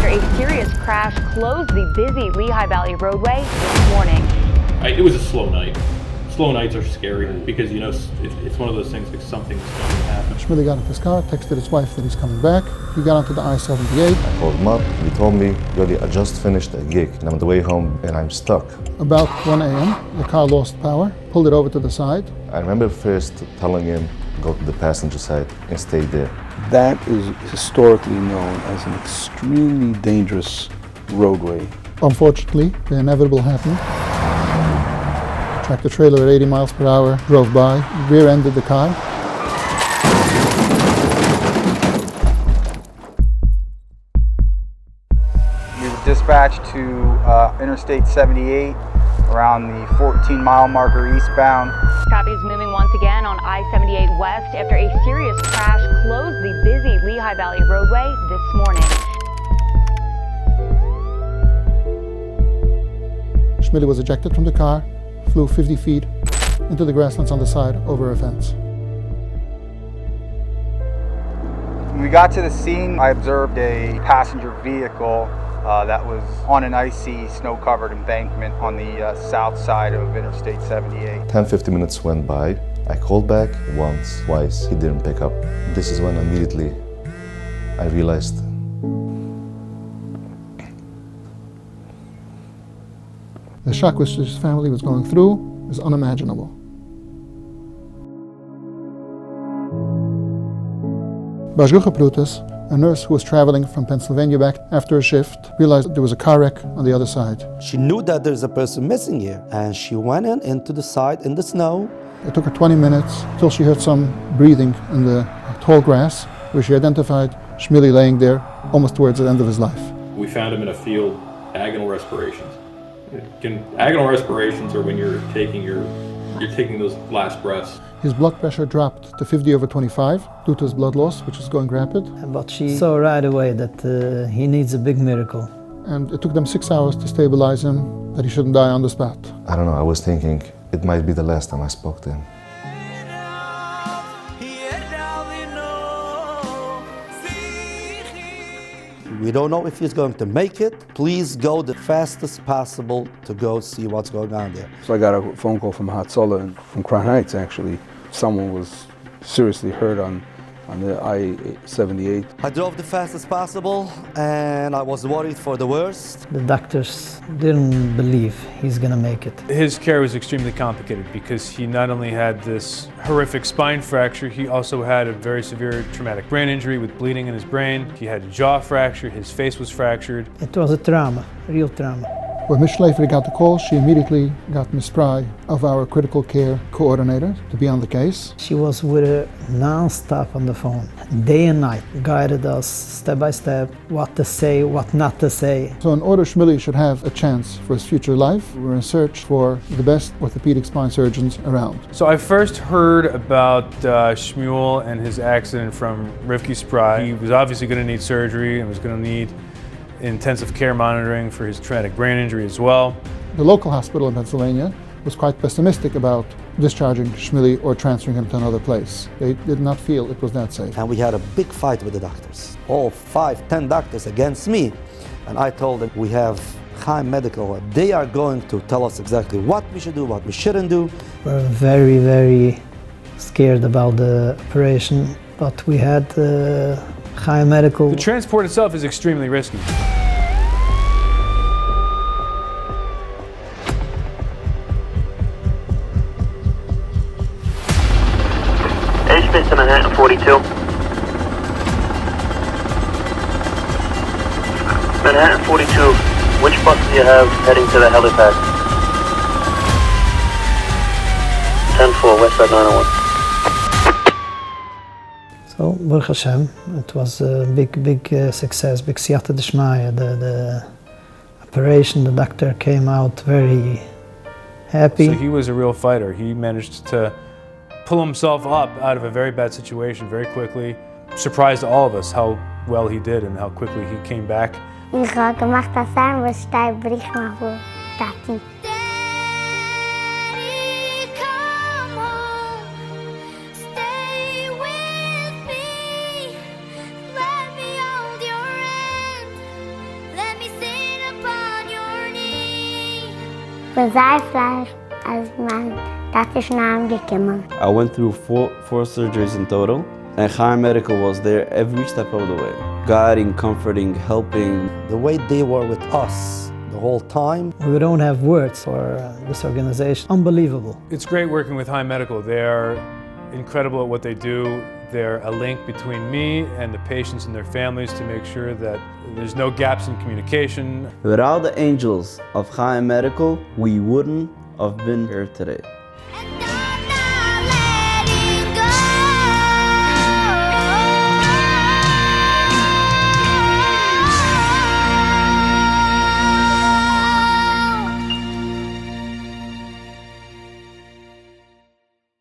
a serious crash closed the busy Lehigh Valley roadway this morning. It was a slow night. Slow nights are scary because, you know, it's one of those things like something's going to happen. Shmily got into his car, texted his wife that he's coming back. He got onto the I-78. I called him up. He told me, Yoli, I just finished a gig and I'm on the way home and I'm stuck. About 1 a.m., the car lost power, pulled it over to the side. I remember first telling him, go to the passenger side and stay there. That is historically known as an extremely dangerous roadway. Unfortunately, the inevitable happened. Tractor trailer at 80 miles per hour drove by, rear-ended the car. We were dispatched to Interstate 78 around the 14-mile marker eastbound. Traffic is moving once again on I-78 West after a serious crash closed the busy Lehigh Valley roadway this morning. Shmily was ejected from the car, flew 50 feet into the grasslands on the side over a fence. When we got to the scene, I observed a passenger vehicle that was on an icy, snow-covered embankment on the south side of Interstate 78. 10-15 minutes went by. I called back once, twice. He didn't pick up. This is when immediately I realized the shock which his family was going through is unimaginable. Bashgucha Prutas, a nurse who was traveling from Pennsylvania back after a shift, realized there was a car wreck on the other side. She knew that there's a person missing here, and she went into the side in the snow. It took her 20 minutes till she heard some breathing in the tall grass, where she identified Shmily laying there almost towards the end of his life. We found him in a field, agonal respirations. Agonal respirations are when you're taking those last breaths. His blood pressure dropped to 50/25 due to his blood loss, which is going rapid. But she saw right away that he needs a big miracle. And it took them 6 hours to stabilize him, that he shouldn't die on the spot. I don't know, I was thinking it might be the last time I spoke to him. We don't know if he's going to make it. Please go the fastest possible to go see what's going on there. So I got a phone call from Hatzalah from Crown Heights, actually. Someone was seriously hurt on the I-78. I drove the fastest possible, and I was worried for the worst. The doctors didn't believe he's gonna make it. His care was extremely complicated because he not only had this horrific spine fracture, he also had a very severe traumatic brain injury with bleeding in his brain. He had a jaw fracture, his face was fractured. It was a trauma, real trauma. When Ms. Schleifer got the call, she immediately got Ms. Spry, of our critical care coordinator, to be on the case. She was with her non-stop on the phone, day and night, guided us step by step, what to say, what not to say. So in order Shmily should have a chance for his future life, we're in search for the best orthopedic spine surgeons around. So I first heard about Shmuel and his accident from Rivki Spry. He was obviously going to need surgery and was going to need intensive care monitoring for his traumatic brain injury as well. The local hospital in Pennsylvania was quite pessimistic about discharging Shmily or transferring him to another place. They did not feel it was that safe. And we had a big fight with the doctors. All 5-10 doctors against me. And I told them, we have Chaim Medical. They are going to tell us exactly what we should do, what we shouldn't do. We're very, very scared about the operation, but we had Chaim Medical. The transport itself is extremely risky. To Manhattan 42. Manhattan 42, which bus do you have heading to the helipad? 10-4, West Side 901. So, Baruch Hashem, it was a big success, big siyata d'shmaya. The operation, the doctor came out very happy. So he was a real fighter. He managed to pull himself up out of a very bad situation very quickly. Surprised all of us how well he did and how quickly he came back. Ich habe gemacht, dass was steigt, bricht mal vor, Tati. bin sehr froh, als mein Tate Namen gekommen. I went through four surgeries in total, and Chaim Medical was there every step of the way, guiding, comforting, helping. The way they were with us the whole time. We don't have words for this organization. Unbelievable. It's great working with Chaim Medical. They are incredible at what they do. They're a link between me and the patients and their families to make sure that there's no gaps in communication. Without the angels of Chaim Medical, we wouldn't have been here today.